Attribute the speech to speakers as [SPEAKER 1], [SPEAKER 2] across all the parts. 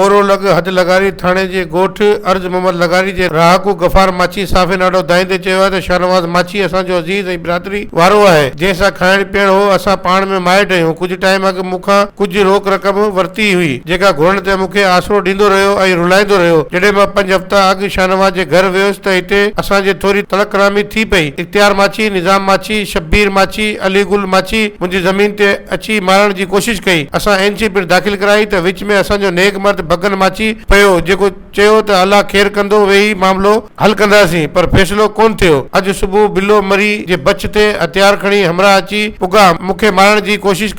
[SPEAKER 1] मोरो लग हद लगारी थाने जे ॻोठ अर्ज मोहम्मद लगारी जे राहकू गफ़ार माछी साफ़े नाडो दाईंदे चयो आहे त शाहनवाज़ माछी असांजो अज़ीज़ ऐं बिरादरी वारो आहे जंहिंसां खाइण पीअण हो असां पाण में माइट आहियूं। कुझु टाइम अॻु मूंखां कुझु रोक रक़म वरिती हुई जेका घुरण ते मूंखे आसरो ॾींदो रहियो ऐं रुलाईंदो रहियो। जॾहिं मां 5 हफ़्ता अॻु शाहनवाज़ जे घर वियुसि त हिते असांजे थोरी तलकरामी थी पई। इख्तियार माछी, निज़ाम माछी, शब्बीर माछी, अलीगुल माछी मुंहिंजी ज़मीन ते अची मारण जी कोशिशि कई। असां एनसी पिणु दाख़िल कराई त विच में असांजो नेक मर्द भगन माछी पियो जेको चयो त अल्लाह ख़ैर कंदो वेही मामिलो हल कंदासीं, पर फ़ैसिलो कोन थियो। अॼु सुबुह बिलो मरी जे बच ते हथियार खणी हमरा अची पुगा मूंखे मारण जी कोशिशि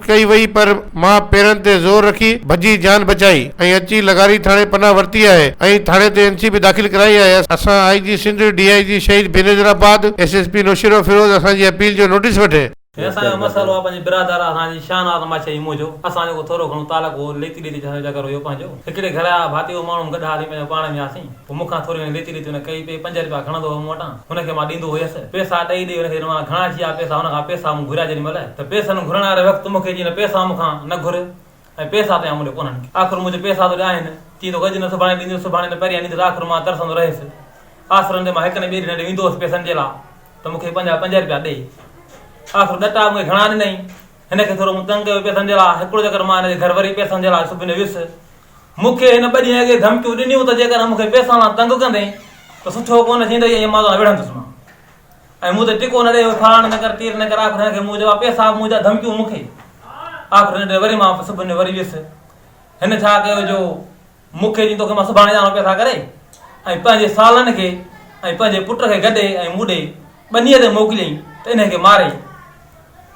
[SPEAKER 1] कई वई, पर मां पेरनि ते ज़ोर रखी भॼी जान बचाई ऐं अची लगारी थाणे पनाह वरिती आहे ऐं थाणे ते एनसी बि दाख़िल कराई आहे। असां आईजी सिंध, डीआईजी शहीद बेनज़ीराबाद, एसएसपी नौशीरो फिरोज़ असांजी अपील जो नोटिस वठे।
[SPEAKER 2] असांजो मसइलो आहे पंहिंजे बिरादर असांजी शाहनवाज़ माछी मोजो असांजो थोरो घणो तालुक हो लेती जगह हुयो पंहिंजो। हिकिड़े घर जा भाती माण्हू गॾा हली पंहिंजो पाण में आसीं। पोइ मूंखां थोरी घणी लेती हुन कई पे 5 रुपया खणंदो हो मूं वटां, हुनखे मां ॾींदो हुयसि। पैसा ॾेई हुनखे घणा थी विया पैसा, हुनखां पैसा मूं घुरिया जेॾी महिल त पैसनि घुरण वारे वक़्तु मूंखे जीअं पैसा मूंखां न घुर ऐं पैसा त मूंखे कोन्हनि। आख़िर मुंहिंजे पैसा त आहिनि चई थो अॼु न सुभाणे ॾींदुसि, सुभाणे न पहिरियां ॾींदुसि। आख़िर मां तरसंदो रहियुसि। आसरनि ते मां हिकु न ॿिए ॾींहुं वेंदो हुउसि पैसनि जे लाइ त मूंखे 5 रुपया ॾेई। आख़िर ॾटा मूंखे घणा ॾिनई, हिनखे थोरो मूं तंग कयो पैसनि जे लाइ। हिकिड़ो चकर मां हिनजे घर वरी पैसनि जे लाइ सुबुह जो वियुसि। मूंखे हिन 2 ॾींहं अॻे धमकियूं ॾिनियूं त जेकर मूंखे पैसा लाइ तंग कंदे त सुठो कोन थींदई ऐं मां विढ़ंदुसि मां ऐं मूं ते टिको न ॾे फलाण न कर तीर न कर। आख़िर हिनखे मूं जवाब पैसा मुंहिंजा धमकियूं मूंखे। आख़िर हिन वरी मां सुबुह जो वरी वियुसि। हिन छा कयो जो मूंखे जी तोखे मां सुभाणे ॼाणो पैसा करे ऐं पंहिंजे सालनि खे ऐं पंहिंजे पुट खे गॾे ऐं मूं ॾे ॿनीअ ते मोकिलियईं त हिनखे मारे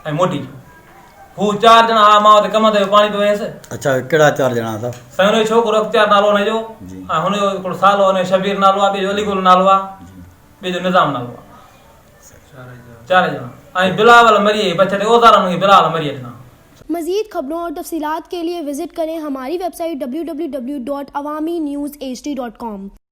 [SPEAKER 2] ऐं मोटी हू 4 ॼणा हा मां हुते कम ते पाणी पियो वयसि।
[SPEAKER 3] अच्छा, कहिड़ा 4 ॼणा था?
[SPEAKER 2] साईं हुनजो छोकिरो अख्तियार नालो हुनजो ऐं हुनजो हिकिड़ो सालो हुनजो शबीर नालो आहे, ॿिए जो अलीगुल नालो आहे, ॿिए जो निज़ाम नालो आहे। 4 ॼणा ऐं बिलावल मरी बच ते ओज़ार हुनखे बिलावल मरी ॾिना।
[SPEAKER 4] मज़ीद खबरों और तफसीलात के लिए विजिट करें हमारी वेबसाइट www.awamiNewsHD.com।